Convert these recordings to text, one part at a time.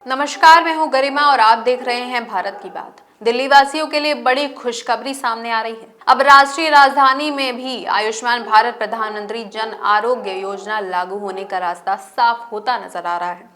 नमस्कार, मैं हूं गरिमा और आप देख रहे हैं भारत की बात। दिल्ली वासियों के लिए बड़ी खुशखबरी सामने आ रही है। अब राष्ट्रीय राजधानी में भी आयुष्मान भारत प्रधानमंत्री जन आरोग्य योजना लागू होने का रास्ता साफ होता नजर आ रहा है।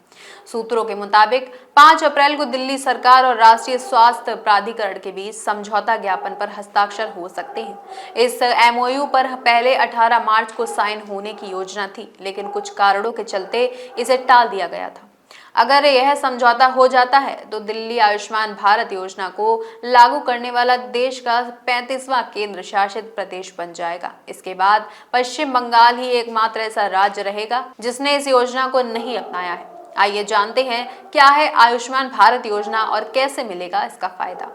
सूत्रों के मुताबिक 5 अप्रैल को दिल्ली सरकार और राष्ट्रीय स्वास्थ्य प्राधिकरण के बीच समझौता ज्ञापन पर हस्ताक्षर हो सकते हैं। इस एमओयू पर पहले 18 मार्च को साइन होने की योजना थी, लेकिन कुछ कारणों के चलते इसे टाल दिया गया था। अगर यह समझौता हो जाता है तो दिल्ली आयुष्मान भारत योजना को लागू करने वाला देश का 35वां केंद्र शासित प्रदेश बन जाएगा। इसके बाद पश्चिम बंगाल ही एकमात्र ऐसा राज्य रहेगा जिसने इस योजना को नहीं अपनाया है। आइए जानते हैं क्या है आयुष्मान भारत योजना और कैसे मिलेगा इसका फायदा।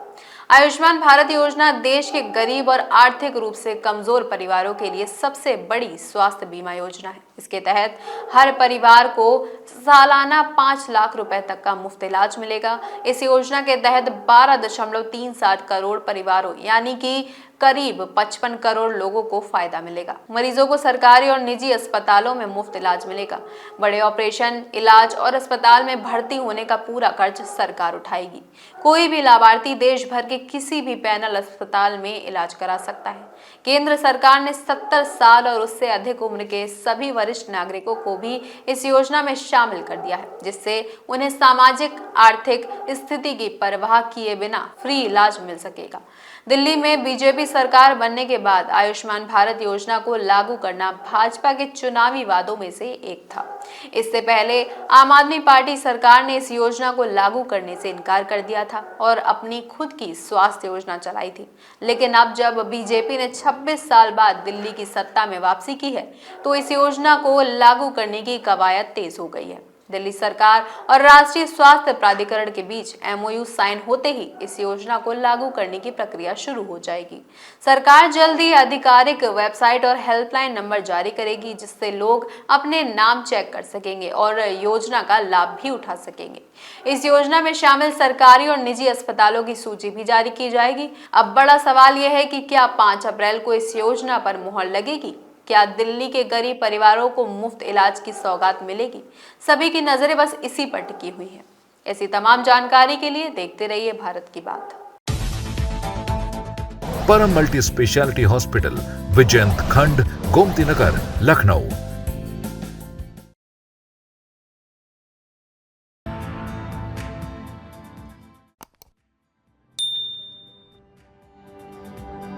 आयुष्मान भारत योजना देश के गरीब और आर्थिक रूप से कमजोर परिवारों के लिए सबसे बड़ी स्वास्थ्य बीमा योजना है। इसके तहत हर परिवार को सालाना 5 लाख रुपए तक का मुफ्त इलाज मिलेगा। इस योजना के तहत 12.37 करोड़ परिवारों यानी कि करीब 55 करोड़ लोगों को फायदा मिलेगा। मरीजों को सरकारी और निजी अस्पतालों में मुफ्त इलाज मिलेगा। बड़े ऑपरेशन, इलाज और अस्पताल में भर्ती होने का पूरा खर्च सरकार उठाएगी। कोई भी लाभार्थी देश भर के किसी भी पैनल अस्पताल में इलाज करा सकता है। केंद्र सरकार ने 70 साल और उससे अधिक उम्र के सभी वरिष्ठ नागरिकों को भी इस योजना में शामिल कर दिया है, जिससे उन्हें सामाजिक आर्थिक स्थिति की परवाह किए बिना फ्री इलाज मिल सकेगा। दिल्ली में बीजेपी सरकार बनने के बाद आयुष्मान भारत योजना को लागू करना भाजपा के चुनावी वादों में से एक था। इससे पहले आम आदमी पार्टी सरकार ने इस योजना को लागू करने से इनकार कर दिया था और अपनी खुद की स्वास्थ्य योजना चलाई थी। लेकिन अब जब बीजेपी ने 26 साल बाद दिल्ली की सत्ता में वापसी की है, तो इस योजना को लागू करने की कवायद तेज हो गई है। दिल्ली सरकार और राष्ट्रीय स्वास्थ्य प्राधिकरण के बीच एमओयू साइन होते ही इस योजना को लागू करने की प्रक्रिया शुरू हो जाएगी। सरकार जल्द ही आधिकारिक वेबसाइट और हेल्पलाइन नंबर जारी करेगी, जिससे लोग अपने नाम चेक कर सकेंगे और योजना का लाभ भी उठा सकेंगे। इस योजना में शामिल सरकारी और निजी अस्पतालों की सूची भी जारी की जाएगी। अब बड़ा सवाल यह है कि क्या 5 अप्रैल को इस योजना पर मुहर लगेगी? क्या दिल्ली के गरीब परिवारों को मुफ्त इलाज की सौगात मिलेगी? सभी की नजरें बस इसी पर टिकी हुई हैं। ऐसी तमाम जानकारी के लिए देखते रहिए भारत की बात। परम मल्टी स्पेशलिटी हॉस्पिटल, विजयंत खंड, गोमती नगर, लखनऊ।